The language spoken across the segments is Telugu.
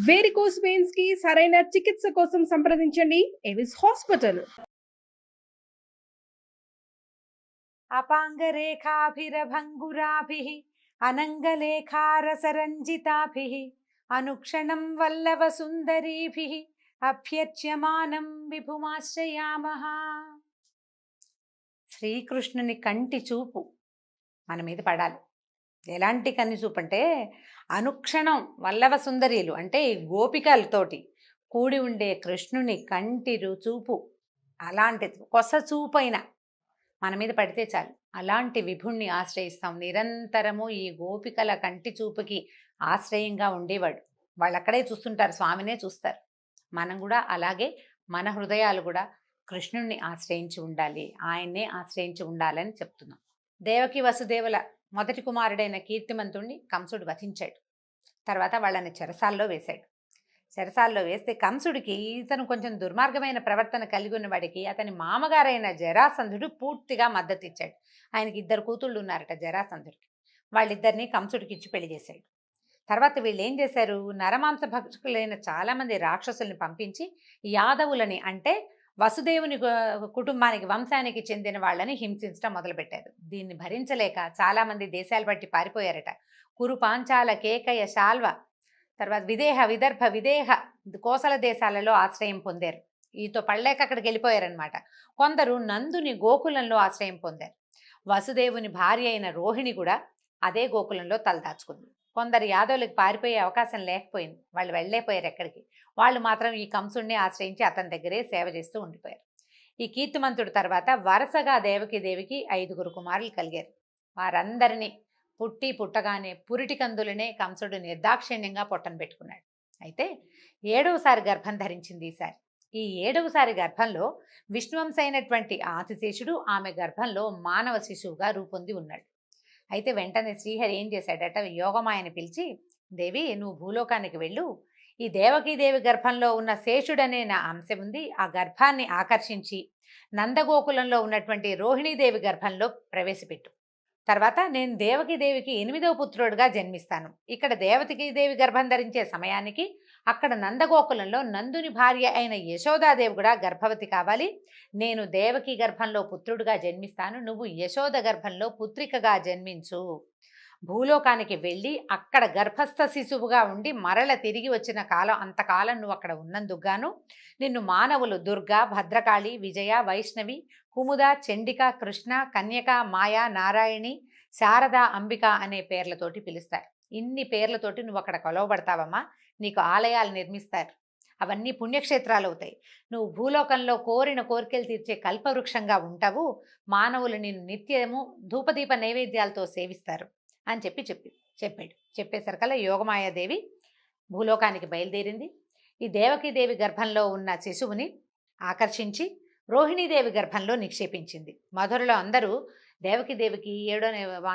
వేరికోస్ వెయిన్స్ కి సరైన చికిత్స కోసం సంప్రదించండి ఎవిస్ హాస్పిటల్. అపాంగరేఖాభిరభంగురాభిః అనంగలేఖారసరంజితాభిః అనుక్షణం వల్లభసుందరీభిః అభ్యర్చ్యమానం విభుమాశ్రయామః. శ్రీకృష్ణుని కంటి చూపు మన మీద పడాలి. ఎలాంటి కన్ని చూపు అంటే అనుక్షణం వల్లభ సుందరీలు అంటే ఈ గోపికలతోటి కూడి ఉండే కృష్ణుని కంటి చూపు అలాంటి కొస చూపైన మన మీద పడితే చాలు. అలాంటి విభుణ్ణి ఆశ్రయిస్తాం. నిరంతరము ఈ గోపికల కంటి చూపుకి ఆశ్రయంగా ఉండేవాడు. వాళ్ళు అక్కడే చూస్తుంటారు, స్వామినే చూస్తారు. మనం కూడా అలాగే మన హృదయాలు కూడా కృష్ణుణ్ణి ఆశ్రయించి ఉండాలి, ఆయన్నే ఆశ్రయించి ఉండాలని చెప్తున్నాం. దేవకి వసుదేవుల మొదటి కుమారుడైన కీర్తిమంతుణ్ణి కంసుడు వధించాడు. తర్వాత వాళ్ళని చెరసాల్లో వేశాడు. చెరసాల్లో వేస్తే కంసుడికి ఇతను కొంచెం దుర్మార్గమైన ప్రవర్తన కలిగి ఉన్నవాడికి అతని మామగారైన జరాసంధుడు పూర్తిగా మద్దతు ఇచ్చాడు. ఆయనకి 2 కూతుళ్ళు ఉన్నారట జరాసంధుడికి. వాళ్ళిద్దరినీ కంసుడికి ఇచ్చి పెళ్లి చేశాడు. తర్వాత వీళ్ళు ఏం చేశారు, నరమాంస భక్షకులైన చాలామంది రాక్షసుల్ని పంపించి యాదవులని అంటే వసుదేవుని కుటుంబానికి వంశానికి చెందిన వాళ్ళని హింసించడం మొదలుపెట్టారు. దీన్ని భరించలేక చాలామంది దేశాలు బట్టి పారిపోయారట. కురు, పాంచాల, కేకయ, శాల్వ, తర్వాత విదేహ, విదర్భ, విదేహ, కోసల దేశాలలో ఆశ్రయం పొందారు. ఈతో పడలేక అక్కడికి వెళ్ళిపోయారనమాట. కొందరు నందుని గోకులంలో ఆశ్రయం పొందారు. వసుదేవుని భార్య అయిన రోహిణి కూడా అదే గోకులంలో తలదాచుకుంది. కొందరు యాదవులకు పారిపోయే అవకాశం లేకపోయింది, వాళ్ళు వెళ్ళలేకపోయారు ఎక్కడికి. వాళ్ళు మాత్రం ఈ కంసుడిని ఆశ్రయించి అతని దగ్గరే సేవ చేస్తూ ఉండిపోయారు. ఈ కీర్తిమంతుడు తర్వాత వరుసగా దేవికి 5 కుమారులు కలిగారు. వారందరినీ పుట్టగానే పురిటి కందులనే కంసుడు నిర్దాక్షిణ్యంగా పొట్టను పెట్టుకున్నాడు. అయితే 7వసారి గర్భం ధరించింది ఈసారి. ఈ 7వసారి గర్భంలో విష్ణువంశ అయినటువంటి ఆదిశేషుడు ఆమె గర్భంలో మానవ శిశువుగా రూపొంది ఉన్నాడు. అయితే వెంటనే శ్రీహరి ఏం చేశాడట, యోగమాయని పిలిచి, దేవి నువ్వు భూలోకానికి వెళ్ళు, ఈ దేవకీదేవి గర్భంలో ఉన్న శేషుడనే నా అంశం ఉంది, ఆ గర్భాన్ని ఆకర్షించి నందగోకులంలో ఉన్నటువంటి రోహిణీదేవి గర్భంలో ప్రవేశపెట్టు. తర్వాత నేను దేవకీదేవికి 8వ పుత్రుడుగా జన్మిస్తాను. ఇక్కడ దేవకీదేవి గర్భం ధరించే సమయానికి అక్కడ నందగోకులంలో నందుని భార్య అయిన యశోదాదేవి కూడా గర్భవతి కావాలి. నేను దేవకి గర్భంలో పుత్రుడుగా జన్మిస్తాను, నువ్వు యశోద గర్భంలో పుత్రికగా జన్మించు. భూలోకానికి వెళ్ళి అక్కడ గర్భస్థ శిశువుగా ఉండి మరల తిరిగి వచ్చిన కాలం అంతకాలం నువ్వు అక్కడ ఉన్నందుకుగాను నిన్ను మానవులు దుర్గా, భద్రకాళి, విజయ, వైష్ణవి, కుముద, చండిక, కృష్ణ, కన్యక, మాయా, నారాయణి, శారద, అంబిక అనే పేర్లతోటి పిలుస్తారు. ఇన్ని పేర్లతోటి నువ్వు అక్కడ కొలవబడతావమ్మా. నీకు ఆలయాలు నిర్మిస్తారు, అవన్నీ పుణ్యక్షేత్రాలు అవుతాయి. నువ్వు భూలోకంలో కోరిన కోరికలు తీర్చే కల్పవృక్షంగా ఉంటావు. మానవులు నిన్ను నిత్యము ధూపదీప నైవేద్యాలతో సేవిస్తారు అని చెప్పాడు. చెప్పేసరికల్లా యోగమాయాదేవి భూలోకానికి బయలుదేరింది. ఈ దేవకీదేవి గర్భంలో ఉన్న శిశువుని ఆకర్షించి రోహిణీదేవి గర్భంలో నిక్షేపించింది. మధురలో అందరూ దేవకీదేవికి 7వ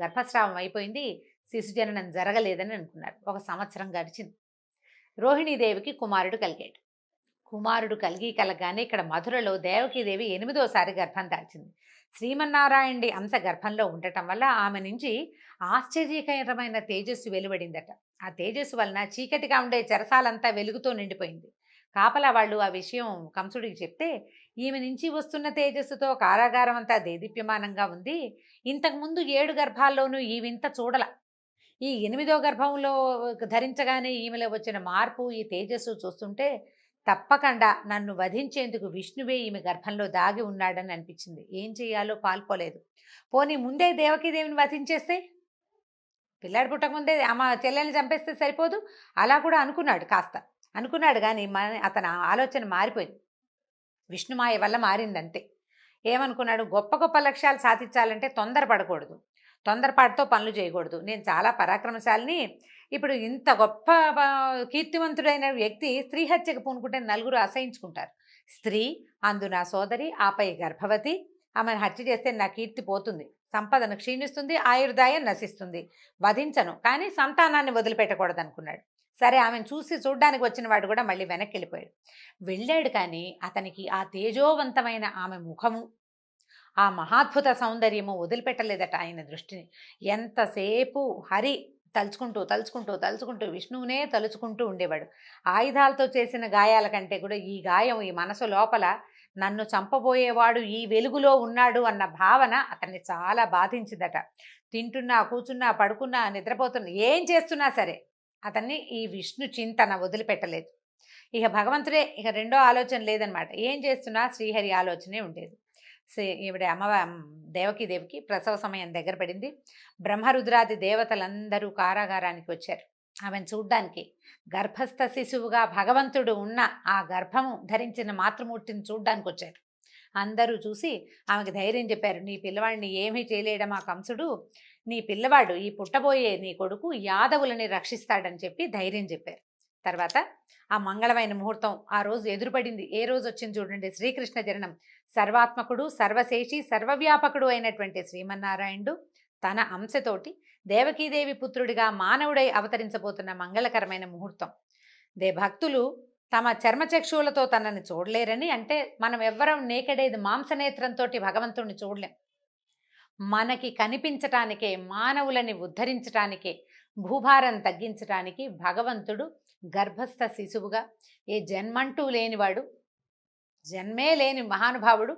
గర్భస్రావం అయిపోయింది, శిశుజననం జరగలేదని అనుకున్నారు. 1 సంవత్సరం గడిచింది. రోహిణీదేవికి కుమారుడు కలగానే ఇక్కడ మధురలో దేవకీదేవి 8వసారి గర్భం దాల్చింది. శ్రీమన్నారాయణుడి అంశ గర్భంలో ఉండటం వల్ల ఆమె నుంచి ఆశ్చర్యకరమైన తేజస్సు వెలువడిందట. ఆ తేజస్సు వలన చీకటిగా ఉండే చెరసాలంతా వెలుగుతో నిండిపోయింది. కాపలా వాళ్ళు ఆ విషయం కంసుడికి చెప్తే, ఈమె నుంచి వస్తున్న తేజస్సుతో కారాగారం అంతా దేదీప్యమానంగా ఉంది, ఇంతకుముందు 7 గర్భాల్లోనూ ఈ వింత చూడల. ఈ 8వ గర్భంలో ధరించగానే ఈమెలో వచ్చిన మార్పు, ఈ తేజస్సు చూస్తుంటే తప్పకుండా నన్ను వధించేందుకు విష్ణువే ఈమె గర్భంలో దాగి ఉన్నాడని అనిపించింది. ఏం చేయాలో పాల్పోలేదు. పోనీ ముందే దేవకీదేవిని వధించేస్తే, పిల్లాడు పుట్టకముందే ఆమె చెల్లెల్ని చంపేస్తే సరిపోదు, అలా కూడా అనుకున్నాడు కానీ అతని ఆలోచన మారిపోయింది. విష్ణుమాయ వల్ల మారిందంతే. ఏమనుకున్నాడు, గొప్ప లక్ష్యాలు సాధించాలంటే తొందరపడకూడదు, తొందరపాటుతో పనులు చేయకూడదు. నేను చాలా పరాక్రమశాలిని, ఇప్పుడు ఇంత గొప్ప కీర్తివంతుడైన వ్యక్తి స్త్రీ హత్యకు పూనుకుంటే 4 అసహించుకుంటారు. స్త్రీ, అందున సోదరి, ఆపై గర్భవతి, ఆమెను హత్య చేస్తే నా కీర్తి పోతుంది, సంపదను క్షీణిస్తుంది, ఆయుర్దాయం నశిస్తుంది. వధించను, కానీ సంతానాన్ని వదిలిపెట్టకూడదు అనుకున్నాడు. సరే, ఆమెను చూడ్డానికి వచ్చిన వాడు కూడా మళ్ళీ వెనక్కి వెళ్ళాడు. కానీ అతనికి ఆ తేజోవంతమైన ఆమె ముఖము, ఆ మహాద్భుత సౌందర్యము వదిలిపెట్టలేదట ఆయన దృష్టిని. ఎంతసేపు హరి తలుచుకుంటూ తలుచుకుంటూ తలుచుకుంటూ విష్ణువునే తలుచుకుంటూ ఉండేవాడు. ఆయుధాలతో చేసిన గాయాల కంటే కూడా ఈ గాయం ఈ మనసు లోపల నన్ను చంపబోయేవాడు ఈ వెలుగులో ఉన్నాడు అన్న భావన అతన్ని చాలా బాధించిందట. తింటున్నా, కూర్చున్నా, పడుకున్నా, నిద్రపోతున్నా, ఏం చేస్తున్నా సరే అతన్ని ఈ విష్ణు చింతన వదిలిపెట్టలేదు. ఇక భగవంతుడే, ఇక రెండో ఆలోచన లేదనమాట. ఏం చేస్తున్నా శ్రీహరి ఆలోచనే ఉండేది. ఈవిడ దేవకి ప్రసవ సమయం దగ్గర పడింది. బ్రహ్మరుద్రాది దేవతలందరూ కారాగారానికి వచ్చారు ఆమెను చూడ్డానికి. గర్భస్థ శిశువుగా భగవంతుడు ఉన్న ఆ గర్భము ధరించిన మాతృమూర్తిని చూడ్డానికి వచ్చారు. అందరూ చూసి ఆమెకు ధైర్యం చెప్పారు. నీ పిల్లవాడిని ఏమీ చేయలేడా మా కంసుడు, నీ పిల్లవాడు ఈ పుట్టబోయే నీ కొడుకు యాదవులని రక్షిస్తాడని చెప్పి ధైర్యం చెప్పారు. తర్వాత ఆ మంగళమైన ముహూర్తం ఆ రోజు ఎదురుపడింది. ఏ రోజు వచ్చింది చూడండి, శ్రీకృష్ణ జననం. సర్వాత్మకుడు, సర్వశేషి, సర్వవ్యాపకుడు అయినటువంటి శ్రీమన్నారాయణుడు తన అంశతోటి దేవకీదేవి పుత్రుడిగా మానవుడై అవతరించబోతున్న మంగళకరమైన ముహూర్తం. భక్తులు తమ చర్మచక్షువులతో తనని చూడలేరని, అంటే మనం ఎవ్వరం నేకడేది మాంసనేత్రంతో భగవంతుడిని చూడలేం. మనకి కనిపించటానికే, మానవులని ఉద్ధరించటానికే, భూభారం తగ్గించటానికి భగవంతుడు గర్భస్థ శిశువుగా, ఏ జన్మంటూ లేనివాడు, జన్మే లేని మహానుభావుడు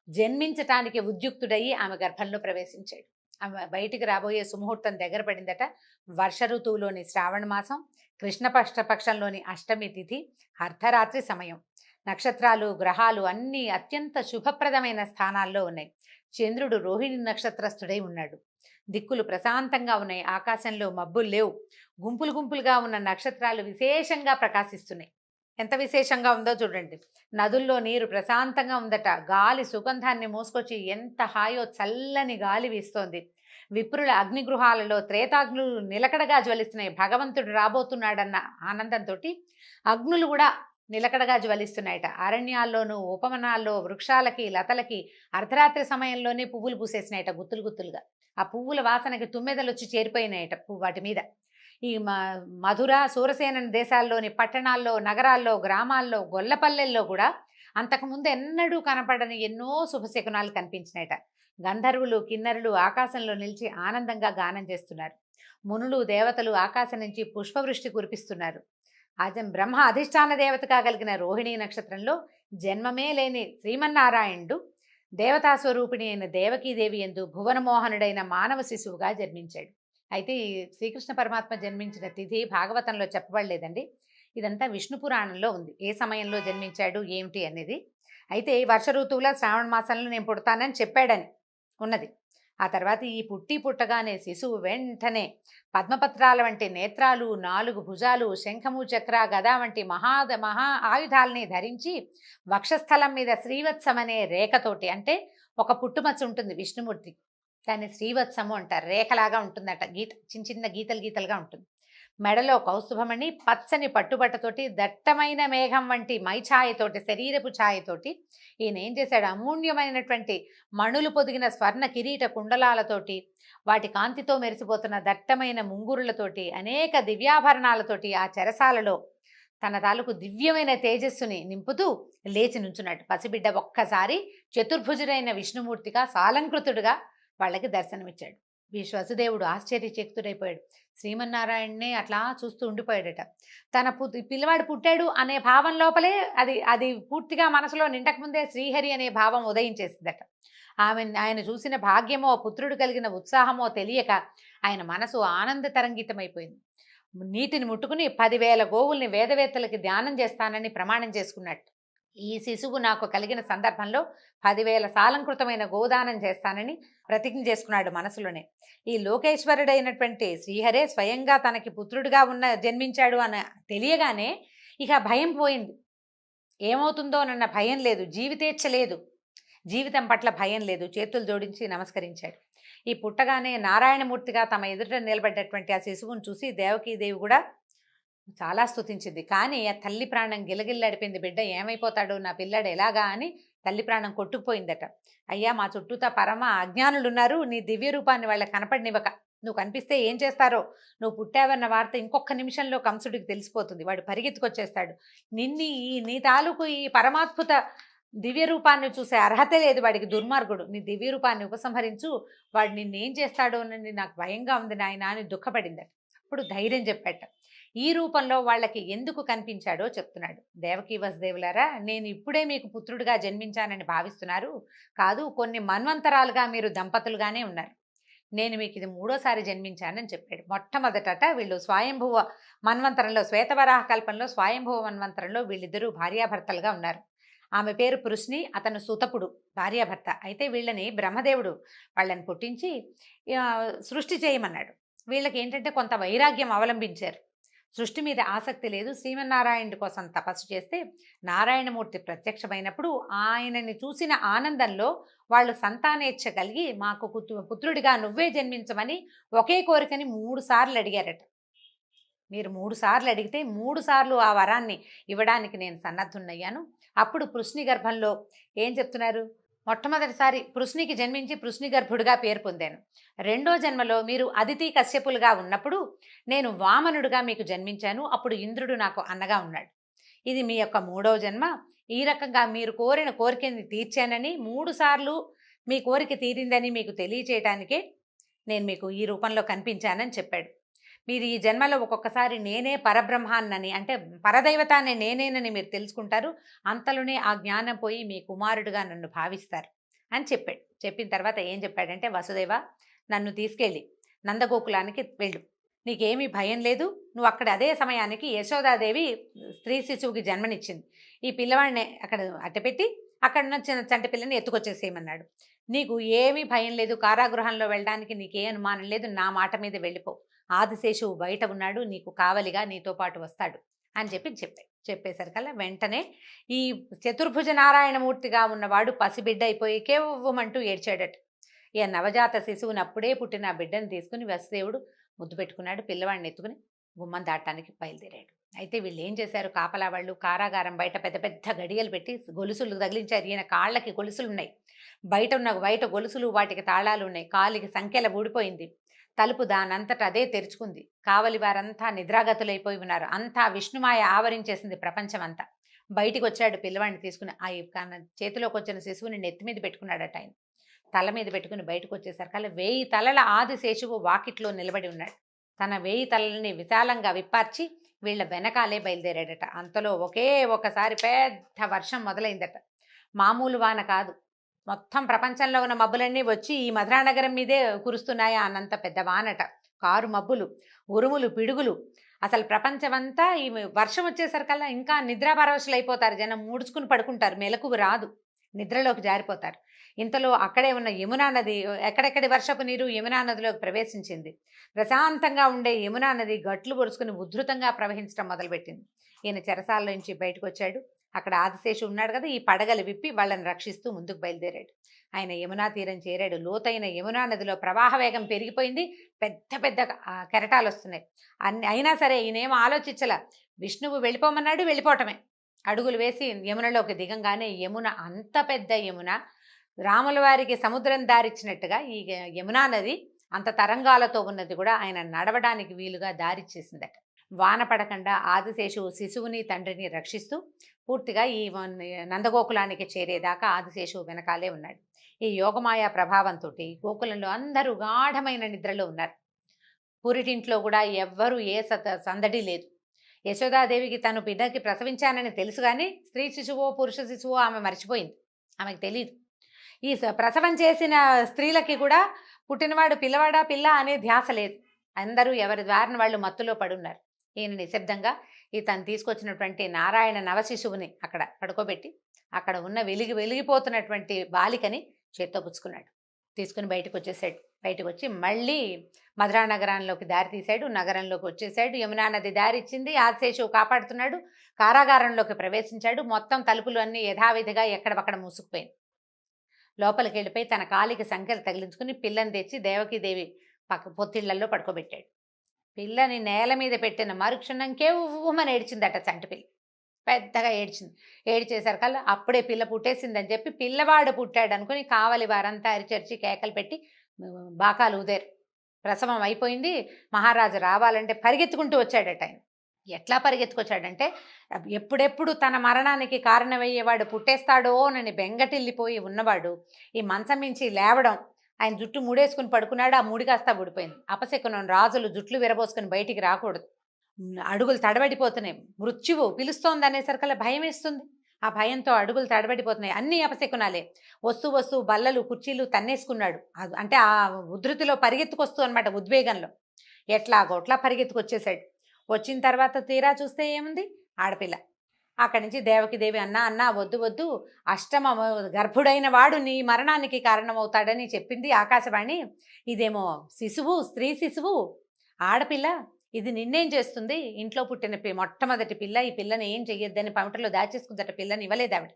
జన్మించటానికి ఉద్యుక్తుడయ్యి ఆమె గర్భంలో ప్రవేశించాడు. ఆమె బయటికి రాబోయే సుముహూర్తం దగ్గర పడిందట. వర్ష ఋతువులోని శ్రావణ మాసం, కృష్ణపక్షంలోని అష్టమి తిథి, అర్ధరాత్రి సమయం. నక్షత్రాలు, గ్రహాలు అన్నీ అత్యంత శుభప్రదమైన స్థానాల్లో ఉన్నాయి. చంద్రుడు రోహిణి నక్షత్రస్థుడై ఉన్నాడు. దిక్కులు ప్రశాంతంగా ఉన్నాయి. ఆకాశంలో మబ్బులు లేవు. గుంపులు గుంపులుగా ఉన్న నక్షత్రాలు విశేషంగా ప్రకాశిస్తున్నాయి. ఎంత విశేషంగా ఉందో చూడండి. నదుల్లో నీరు ప్రశాంతంగా ఉందట. గాలి సుగంధాన్ని మోసుకొచ్చి ఎంత హాయో చల్లని గాలి వీస్తోంది. విప్రుల అగ్నిగృహాలలో త్రేతాగ్నులు నిలకడగా జ్వలిస్తున్నాయి. భగవంతుడు రాబోతున్నాడన్న ఆనందంతో అగ్నులు కూడా నిలకడగా జ్వలిస్తున్నాయట. అరణ్యాల్లోనూ ఉపవనాల్లో వృక్షాలకి, లతలకి అర్ధరాత్రి సమయంలోనే పువ్వులు పూసేసినాయట గుత్తులు గుత్తులుగా. ఆ పువ్వుల వాసనకి తుమ్మెదలు వచ్చి చేరిపోయినాయట వాటి మీద. ఈ మధుర, సూరసేన దేశాల్లోని పట్టణాల్లో, నగరాల్లో, గ్రామాల్లో, గొల్లపల్లెల్లో కూడా అంతకుముందు ఎన్నడూ కనపడని ఎన్నో శుభశకునాలు కనిపించినాయట. గంధర్వులు, కిన్నరులు ఆకాశంలో నిలిచి ఆనందంగా గానం చేస్తున్నారు. మునులు, దేవతలు ఆకాశం నుంచి పుష్పవృష్టి కురిపిస్తున్నారు. బ్రహ్మ అధిష్టాన దేవతగా కలిగిన రోహిణీ నక్షత్రంలో జన్మమే లేని శ్రీమన్నారాయణుడు దేవతా స్వరూపిణి అయిన దేవకీదేవి యందు భువనమోహనుడైన మానవ శిశువుగా జన్మించాడు. అయితే ఈ శ్రీకృష్ణ పరమాత్మ జన్మించిన తిథి భాగవతంలో చెప్పబడలేదండి. ఇదంతా విష్ణు పురాణంలో ఉంది, ఏ సమయంలో జన్మించాడు ఏమిటి అనేది. అయితే వర్ష ఋతువులో శ్రావణ మాసంలో నేను పుడతానని చెప్పాడని ఉన్నది. ఆ తర్వాత ఈ పుట్టగానే శిశువు వెంటనే పద్మపత్రాల వంటి నేత్రాలు, 4 భుజాలు, శంఖము, చక్ర, గద వంటి మహా ఆయుధాలని ధరించి వక్షస్థలం మీద శ్రీవత్సం అనే రేఖతోటి, అంటే ఒక పుట్టుమచ్చ ఉంటుంది విష్ణుమూర్తి, దాన్ని శ్రీవత్సము అంటారు. రేఖలాగా ఉంటుందట, చిన్న చిన్న గీతలుగా ఉంటుంది. మెడలో కౌస్తుభమణి, పచ్చని పట్టుబట్టతోటి, దట్టమైన మేఘం వంటి మైఛాయతోటి, శరీరపు ఛాయతోటి ఈయన ఏం చేశాడు, అమూల్యమైనటువంటి మణులు పొదిగిన స్వర్ణ కిరీట కుండలాలతోటి, వాటి కాంతితో మెరిసిపోతున్న దట్టమైన ముంగురులతోటి, అనేక దివ్యాభరణాలతోటి ఆ చెరసాలలో తన తాలూకు దివ్యమైన తేజస్సుని నింపుతూ లేచి నుంచున్నాడు. పసిబిడ్డ ఒక్కసారి చతుర్భుజుడైన విష్ణుమూర్తిగా సాలంకృతుడుగా వాళ్ళకి దర్శనమిచ్చాడు. వసుదేవుడు ఆశ్చర్యచకితుడైపోయాడు. శ్రీమన్నారాయణనే అట్లా చూస్తూ ఉండిపోయాడట. తన పిల్లవాడు పుట్టాడు అనే భావం లోపలే అది పూర్తిగా మనసులో నిండకముందే శ్రీహరి అనే భావం ఉదయించేసిందట. ఆయన చూసిన భాగ్యమో, పుత్రుడు కలిగిన ఉత్సాహమో తెలియక ఆయన మనసు ఆనంద తరంగితమైపోయింది. నీటిని ముట్టుకుని 10,000 గోవుల్ని వేదవేత్తలకి ధ్యానం చేస్తానని ప్రమాణం చేసుకున్నట్టు. ఈ శిశువు నాకు కలిగిన సందర్భంలో 10,000 సాలంకృతమైన గోదానం చేస్తానని ప్రతిజ్ఞ చేసుకున్నాడు మనసులోనే. ఈ లోకేశ్వరుడైనటువంటి శ్రీహరే స్వయంగా తనకి పుత్రుడిగా జన్మించాడు అని తెలియగానే ఇక భయం పోయింది. ఏమవుతుందోనన్న భయం లేదు, జీవితేచ్ఛ లేదు, జీవితం పట్ల భయం లేదు. చేతులు జోడించి నమస్కరించాడు. ఈ పుట్టగానే నారాయణమూర్తిగా తమ ఎదుట నిలబడ్డటువంటి ఆ శిశువును చూసి దేవకీదేవి కూడా చాలా స్తుతించింది. కానీ ఆ తల్లి ప్రాణం గిలగిల్లాడిపోయింది. బిడ్డ ఏమైపోతాడు, నా పిల్లాడు ఎలాగా అని తల్లి ప్రాణం కొట్టుకుపోయిందట. అయ్యా, మా చుట్టూతా పరమ అజ్ఞానులు ఉన్నారు, నీ దివ్య రూపాన్ని వాళ్ళకి కనపడనివ్వక, నువ్వు కనిపిస్తే ఏం చేస్తారో, నువ్వు పుట్టావన్న వార్త ఇంకొక నిమిషంలో కంసుడికి తెలిసిపోతుంది, వాడు పరిగెత్తుకొచ్చేస్తాడు. నీ తాలూకు ఈ పరమాద్భుత దివ్య రూపాన్ని చూసే అర్హత లేదు వాడికి, దుర్మార్గుడు, నీ దివ్య రూపాన్ని ఉపసంహరించు, వాడు నిన్నేం చేస్తాడో అని నాకు భయంగా ఉంది నాయన అని దుఃఖపడిందట. ఇప్పుడు ధైర్యం చెప్పాట. ఈ రూపంలో వాళ్ళకి ఎందుకు కనిపించాడో చెప్తున్నాడు. దేవకీ వసుదేవులారా, నేను ఇప్పుడే మీకు పుత్రుడిగా జన్మించానని భావిస్తున్నారు. కాదు, కొన్ని మన్వంతరాలుగా మీరు దంపతులుగానే ఉన్నారు. నేను మీకు ఇది మూడోసారి జన్మించానని చెప్పాడు. మొట్టమొదట వీళ్ళు స్వయంభువ మన్వంతరంలో, శ్వేతవరాహ కల్పంలో స్వయంభువ మన్వంతరంలో వీళ్ళిద్దరూ భార్యాభర్తలుగా ఉన్నారు. ఆమె పేరు పృశ్ని, అతను సుతపుడు, భార్యాభర్త. అయితే వీళ్ళని బ్రహ్మదేవుడు వాళ్ళని పుట్టించి సృష్టి చేయమన్నాడు. వీళ్ళకి ఏంటంటే కొంత వైరాగ్యం అవలంబించారు. సృష్టి మీద ఆసక్తి లేదు. శ్రీమన్నారాయణుడి కోసం తపస్సు చేస్తే నారాయణమూర్తి ప్రత్యక్షమైనప్పుడు ఆయనని చూసిన ఆనందంలో వాళ్ళు సంతానేచ్ఛ కలిగి మాకు పుత్రుడిగా నువ్వే జన్మించమని ఒకే కోరికని 3 సార్లు అడిగారట. మీరు 3 సార్లు అడిగితే 3 సార్లు ఆ వరాన్ని ఇవ్వడానికి నేను సన్నద్ధున్నయ్యాను. అప్పుడు పృశ్ని గర్భంలో ఏం చెప్తున్నారు? మొట్టమొదటిసారి పృశ్నికి జన్మించి పృశ్ని గర్భుడిగా పేరు పొందాను. రెండో జన్మలో మీరు అదితి కశ్యపులుగా ఉన్నప్పుడు నేను వామనుడిగా మీకు జన్మించాను. అప్పుడు ఇంద్రుడు నాకు అన్నగా ఉన్నాడు. ఇది మీ యొక్క 3వ జన్మ. ఈ రకంగా మీరు కోరిన కోరికని తీర్చానని, 3 సార్లు మీ కోరిక తీరిందని మీకు తెలియచేయటానికే నేను మీకు ఈ రూపంలో కనిపించానని చెప్పాడు. మీరు ఈ జన్మలో ఒక్కొక్కసారి నేనే పరబ్రహ్మాన్నని, అంటే పరదైవతాన్ని నేనేనని మీరు తెలుసుకుంటారు. అంతలోనే ఆ జ్ఞానం పోయి మీ కుమారుడుగా నన్ను భావిస్తారు అని చెప్పాడు. చెప్పిన తర్వాత ఏం చెప్పాడంటే, వసుదేవ, నన్ను తీసుకెళ్ళి నందగోకులానికి వెళ్ళు. నీకేమీ భయం లేదు. నువ్వు అక్కడ అదే సమయానికి యశోదాదేవి స్త్రీ శిశువుకి జన్మనిచ్చింది. ఈ పిల్లవాడిని అక్కడ అట్టపెట్టి అక్కడ ఉన్న చంటి పిల్లని ఎత్తుకొచ్చేసేయమన్నాడు. నీకు ఏమీ భయం లేదు. కారాగృహంలో వెళ్ళడానికి నీకే అనుమానం లేదు. నా మాట మీద వెళ్ళిపో. ఆదిశేషువు బయట ఉన్నాడు, నీకు కావలిగా నీతో పాటు వస్తాడు అని చెప్పేసరికల్లా వెంటనే ఈ చతుర్భుజ నారాయణమూర్తిగా ఉన్నవాడు పసిబిడ్డ అయిపోయి కేవ్వమంటూ ఏడ్చాడట. ఇక నవజాత శిశువుని అప్పుడే పుట్టిన ఆ బిడ్డను తీసుకుని వసుదేవుడు ముద్దు పెట్టుకున్నాడు. పిల్లవాడిని ఎత్తుకుని గుమ్మం దాటానికి బయలుదేరాడు. అయితే వీళ్ళు ఏం చేశారు? కాపలా వాళ్ళు కారాగారం బయట పెద్ద పెద్ద గడియలు పెట్టి గొలుసులు తగిలించారు. ఈయన కాళ్ళకి గొలుసులు ఉన్నాయి, బయట గొలుసులు, వాటికి తాళాలు ఉన్నాయి. కాలికి సంఖ్యల ఊడిపోయింది. తలుపు దానంతట అదే తెరుచుకుంది. కావలి వారంతా నిద్రాగతులైపోయి ఉన్నారు. అంతా విష్ణుమాయ ఆవరించేసింది ప్రపంచం అంతా. బయటికి వచ్చాడు పిల్లవాడిని తీసుకుని. ఆ చేతిలోకి వచ్చిన శిశువుని నెత్తి మీద పెట్టుకున్నాడట. ఆయన తల మీద పెట్టుకుని బయటకు వచ్చేసరికల్లా 1000 తలల ఆదిశేషువు వాకిట్లో నిలబడి ఉన్నాడు. తన 1000 తలల్ని విశాలంగా విప్పార్చి వీళ్ళ వెనకాలే బయలుదేరాడట. అంతలో ఒకసారి పెద్ద వర్షం మొదలైందట. మామూలు వాన కాదు. మొత్తం ప్రపంచంలో ఉన్న మబ్బులన్నీ వచ్చి ఈ మధురానగరం మీదే కురుస్తున్నాయా అన్నంత పెద్ద వానట. కారు మబ్బులు, ఉరుములు, పిడుగులు. అసలు ప్రపంచమంతా ఈ వర్షం వచ్చేసరికల్లా ఇంకా నిద్రాపరవశులు అయిపోతారు. జనం ముడుచుకుని పడుకుంటారు. మెలకువ రాదు, నిద్రలోకి జారిపోతారు. ఇంతలో అక్కడే ఉన్న యమునా నది, ఎక్కడెక్కడి వర్షపు నీరు యమునా నదిలోకి ప్రవేశించింది. ప్రశాంతంగా ఉండే యమునా నది గట్లు పొరుచుకుని ఉధృతంగా ప్రవహించడం మొదలుపెట్టింది. ఈయన చెరసాల నుంచి బయటకు వచ్చాడు. అక్కడ ఆదిశేషు ఉన్నాడు కదా, ఈ పడగలు విప్పి వాళ్ళని రక్షిస్తూ ముందుకు బయలుదేరాడు. ఆయన యమునా తీరం చేరాడు. లోతైన యమునా నదిలో ప్రవాహ వేగం పెరిగిపోయింది. పెద్ద పెద్ద కెరటాలు వస్తున్నాయి. అయినా సరే ఈయనేమో ఆలోచించలా. విష్ణువు వెళ్ళిపోమన్నాడు, వెళ్ళిపోవటమే. అడుగులు వేసి యమునలోకి దిగంగానే యమున, అంత పెద్ద యమున, రాముల వారికి సముద్రం దారిచ్చినట్టుగా ఈ యమునా నది అంత తరంగాలతో ఉన్నది కూడా ఆయన నడవడానికి వీలుగా దారిచ్చేసిందట. వాన పడకుండా ఆదిశేషువు శిశువుని తండ్రిని రక్షిస్తూ పూర్తిగా ఈ నందగోకులానికి చేరేదాకా ఆదిశేషువు వెనకాలే ఉన్నాడు. ఈ యోగమాయ ప్రభావంతో గోకులంలో అందరూ గాఢమైన నిద్రలో ఉన్నారు. పురిటింట్లో కూడా ఎవ్వరూ ఏ సందడి లేదు. యశోదాదేవికి తను బిడ్డకి ప్రసవించానని తెలుసు, కానీ స్త్రీ శిశువో పురుష శిశువో ఆమె మర్చిపోయింది. ఆమెకు తెలియదు. ఈ ప్రసవం చేసిన స్త్రీలకి కూడా పుట్టినవాడు పిల్లవాడా పిల్ల అనే ధ్యాస లేదు. అందరూ ఎవరి ద్వారాన వాళ్ళు మత్తులో పడున్నారు. ఈయన నిశ్శబ్దంగా తను తీసుకొచ్చినటువంటి నారాయణ నవశిశువుని అక్కడ పడుకోబెట్టి అక్కడ ఉన్న వెలిగిపోతున్నటువంటి బాలికని చేత్తో పుచ్చుకున్నాడు. తీసుకుని బయటకు వచ్చేసాడు. బయటకు వచ్చి మళ్ళీ మధురా నగరంలోకి దారి తీశాడు. నగరంలోకి వచ్చేసాడు. యమునా నది దారి ఇచ్చింది. ఆదిశేషువు కాపాడుతున్నాడు. కారాగారంలోకి ప్రవేశించాడు. మొత్తం తలుపులు అన్నీ యథావిధిగా ఎక్కడవక్కడ మూసుకుపోయింది. లోపలికి వెళ్ళిపోయి తన కాలికి సంఖ్యలు తగిలించుకుని పిల్లని తెచ్చి దేవకీదేవి పొత్తిళ్లలో పడుకోబెట్టాడు. పిల్లని నేల మీద పెట్టిన మరుక్షణం కేవ్వమని ఏడ్చిందట చంటి పిల్ల. పెద్దగా ఏడ్చింది. ఏడ్చేసరికల్లా అప్పుడే పిల్ల పుట్టేసిందని చెప్పి పిల్లవాడు పుట్టాడు అనుకుని కావలి వారంతా అరిచరిచి కేకలు పెట్టి బాకాలు ఊదారు. ప్రసవం అయిపోయింది, మహారాజు రావాలంటే పరిగెత్తుకుంటూ వచ్చాడట. ఆయన ఎట్లా పరిగెత్తుకొచ్చాడంటే, ఎప్పుడెప్పుడు తన మరణానికి కారణమయ్యేవాడు పుట్టేస్తాడో అని బెంగటిల్లిపోయి ఉన్నవాడు ఈ మంచం మించి లేవడం, ఆయన జుట్టు ముడేసుకుని పడుకున్నాడు. ఆ ముడి కాస్త ఊడిపోయింది. అపశకునం, రాజులు జుట్లు విరబోసుకుని బయటికి రాకూడదు. అడుగులు తడబడిపోతున్నాయి. మృత్యువు పిలుస్తోంది అనేసరికల్లా భయం వేస్తుంది. ఆ భయంతో అడుగులు తడబడిపోతున్నాయి. అన్నీ అపశకునాలే. వస్తూ వస్తూ బల్లలు కుర్చీలు తన్నేసుకున్నాడు. అంటే ఆ ఉధృతిలో పరిగెత్తుకొస్తూ అనమాట, ఉద్వేగంలో ఎట్లాగోట్లా పరిగెత్తుకొచ్చేసాడు. వచ్చిన తర్వాత తీరా చూస్తే ఏముంది, ఆడపిల్ల. అక్కడి నుంచి దేవకిదేవి, అన్నా అన్నా వద్దు వద్దు, అష్టమ గర్భుడైన వాడు నీ మరణానికి కారణమవుతాడని చెప్పింది ఆకాశవాణి. ఇదేమో శిశువు, స్త్రీ శిశువు, ఆడపిల్ల, ఇది నిన్నేం చేస్తుంది? ఇంట్లో పుట్టిన మొట్టమొదటి పిల్ల, ఈ పిల్లని ఏం చెయ్యొద్దని పమిటలో దాచేసుకుందట. పిల్లని ఇవ్వలేదు ఆవిడ.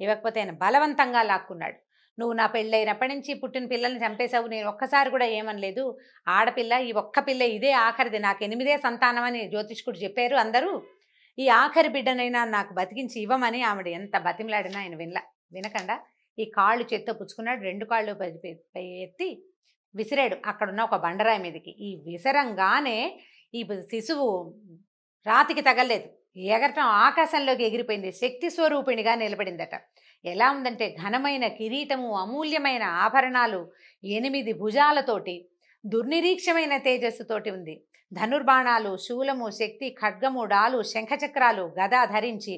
ఇవ్వకపోతే ఆయన బలవంతంగా లాక్కున్నాడు. నువ్వు నా పెళ్ళైనప్పటి నుంచి పుట్టిన పిల్లల్ని చంపేశావు, నేను ఒక్కసారి కూడా ఏమనలేదు. ఆడపిల్ల, ఈ ఒక్క పిల్ల ఇదే ఆఖరిది, నాకు 8వ సంతానం అని జ్యోతిష్కుడు చెప్పారు అందరూ. ఈ ఆఖరి బిడ్డనైనా నాకు బతికించి ఇవ్వమని ఆవిడ ఎంత బతిమలాడినా ఆయన వినకుండా ఈ కాళ్ళు చేత్తో పుచ్చుకున్నాడు. 2 కాళ్ళు ఎత్తి విసిరాడు అక్కడున్న ఒక బండరాయి మీదకి. ఈ విసరంగానే ఈ శిశువు రాతికి తగలేదు, ఎగరటం ఆకాశంలోకి ఎగిరిపోయింది. శక్తి స్వరూపిణిగా నిలబడిందట. ఎలా ఉందంటే ఘనమైన కిరీటము, అమూల్యమైన ఆభరణాలు, 8 భుజాలతోటి, దుర్నిరీక్షమైన తేజస్సుతోటి ఉంది. ధనుర్బాణాలు, శూలము, శక్తి, ఖడ్గము, డాలు, శంఖచక్రాలు, గద ధరించి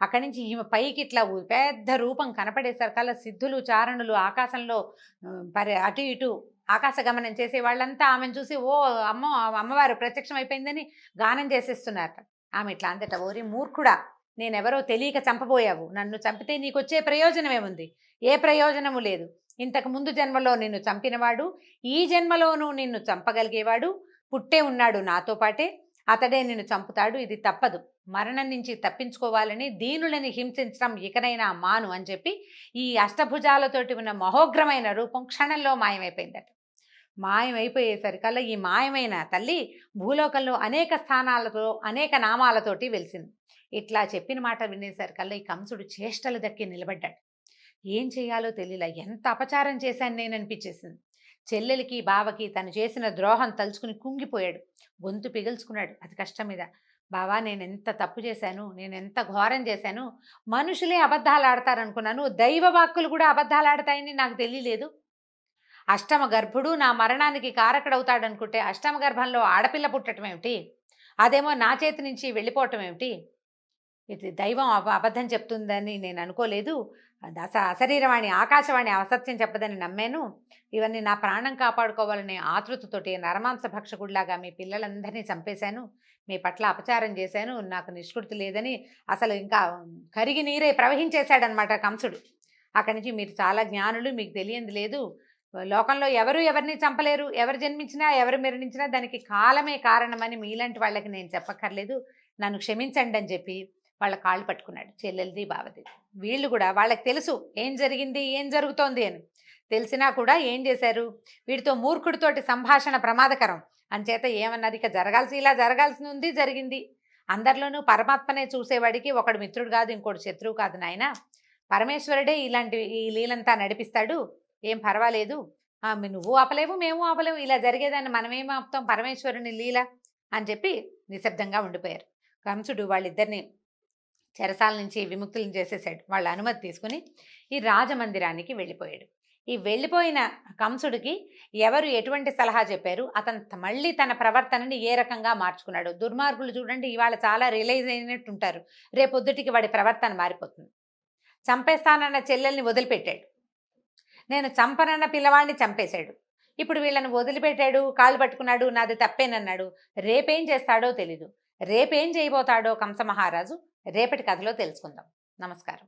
అక్కడి నుంచి ఈమె పైకి ఇట్లా పెద్ద రూపం కనపడేసరికల్లా సిద్ధులు, చారణులు ఆకాశంలో అటు ఇటు ఆకాశ గమనం చేసే వాళ్ళంతా ఆమెను చూసి ఓ అమ్మవారు ప్రత్యక్షం అయిపోయిందని గానం చేసేస్తున్నారట. ఆమె ఇట్లా అంతట, ఓరి మూర్ఖుడా, నేనెవరో తెలియక చంపబోయావు. నన్ను చంపితే నీకొచ్చే ప్రయోజనమేముంది? ఏ ప్రయోజనము లేదు. ఇంతకు ముందు జన్మలో నిన్ను చంపినవాడు ఈ జన్మలోనూ నిన్ను చంపగలిగేవాడు పుట్టే ఉన్నాడు నాతో పాటే. అతడే నిన్ను చంపుతాడు. ఇది తప్పదు. మరణం నుంచి తప్పించుకోవాలని దీనులని హింసించడం ఇకనైనా మాను అని చెప్పి ఈ అష్టభుజాలతోటి ఉన్న మహోగ్రమైన రూపం క్షణంలో మాయమైపోయిందట. మాయమైపోయేసరికల్లా ఈ మాయమైన తల్లి భూలోకంలో అనేక స్థానాలతో అనేక నామాలతోటి వెలిసింది. ఇట్లా చెప్పిన మాట వినేసరికల్లా ఈ కంసుడు చేష్టలు దక్కి నిలబడ్డాడు. ఏం చేయాలో తెలియలా. ఎంత అపచారం చేశాను నేను అనిపించేసింది. చెల్లెలికి బావకి తను చేసిన ద్రోహం తలుచుకుని కుంగిపోయాడు. గొంతు పిగుల్చుకున్నాడు అతి కష్టం మీద. బావా, నేనెంత తప్పు చేశాను, నేనెంత ఘోరం చేశాను. మనుషులే అబద్ధాలు ఆడతారనుకున్నాను, దైవ వాక్కులు కూడా అబద్ధాలు ఆడతాయని నాకు తెలియలేదు. అష్టమ గర్భుడు నా మరణానికి కారకుడవుతాడు అనుకుంటే అష్టమ గర్భంలో ఆడపిల్ల పుట్టడం ఏమిటి? అదేమో నా చేతి నుంచి వెళ్ళిపోవటం ఏమిటి? ఇది దైవం అబద్ధం చెప్తుందని నేను అనుకోలేదు. అశరీరవాణి ఆకాశవాణి అసత్యం చెప్పదని నమ్మాను. ఇవన్నీ నా ప్రాణం కాపాడుకోవాలనే ఆతృతతోటి నరమాంస భక్షకుడిలాగా మీ పిల్లలందరినీ చంపేశాను. మీ పట్ల అపచారం చేశాను. నాకు నిష్కృతి లేదని అసలు ఇంకా కరిగి నీరే ప్రవహించేశాడనమాట కంసుడు. అక్కడి నుంచి మీరు చాలా జ్ఞానులు, మీకు తెలియంది లేదు. లోకంలో ఎవరు ఎవరిని చంపలేరు. ఎవరు జన్మించినా ఎవరు మరణించినా దానికి కాలమే కారణమని మీలాంటి వాళ్ళకి నేను చెప్పక్కర్లేదు. నన్ను క్షమించండి అని చెప్పి వాళ్ళ కాళ్ళు పట్టుకున్నాడు, చెల్లెలది బావది. వీళ్ళు కూడా వాళ్ళకి తెలుసు ఏం జరిగింది, ఏం జరుగుతోంది అని. తెలిసినా కూడా ఏం చేశారు, వీడితో మూర్ఖుడితోటి సంభాషణ ప్రమాదకరం అంచేత ఏమన్నారు, ఇక ఇలా జరగాల్సి ఉంది, జరిగింది. అందరిలోనూ పరమాత్మనే చూసేవాడికి ఒకడు మిత్రుడు కాదు, ఇంకోటి శత్రువు కాదు నాయన. పరమేశ్వరుడే ఈ లీలంతా నడిపిస్తాడు, ఏం పర్వాలేదు. నువ్వు ఆపలేవు, మేము ఆపలేవు, ఇలా జరిగేదాన్ని మనమేం ఆపుతాం, పరమేశ్వరుని లీల అని చెప్పి నిశ్శబ్దంగా ఉండిపోయారు. కంసుడు వాళ్ళిద్దరిని చెరసాల నుంచి విముక్తులను చేసేసాడు. వాళ్ళ అనుమతి తీసుకుని ఈ రాజమందిరానికి వెళ్ళిపోయాడు. ఈ వెళ్ళిపోయిన కంసుడికి ఎవరు ఎటువంటి సలహా చెప్పారు, అతను మళ్ళీ తన ప్రవర్తనని ఏ రకంగా మార్చుకున్నాడు. దుర్మార్గులు చూడండి, ఇవాళ చాలా రియలైజ్ అయినట్టు ఉంటారు, రేపొద్దుటికి వాడి ప్రవర్తన మారిపోతుంది. చంపేస్తానన్న చెల్లెల్ని వదిలిపెట్టాడు, నేను చంపనన్న పిల్లవాడిని చంపేశాడు. ఇప్పుడు వీళ్ళని వదిలిపెట్టాడు, కాళ్ళు పట్టుకున్నాడు, నాది తప్పేనన్నాడు. రేపేం చేస్తాడో తెలీదు. రేపేం చేయబోతాడో కంస మహారాజు రేపటి కథలో తెలుసుకుందాం. నమస్కారం.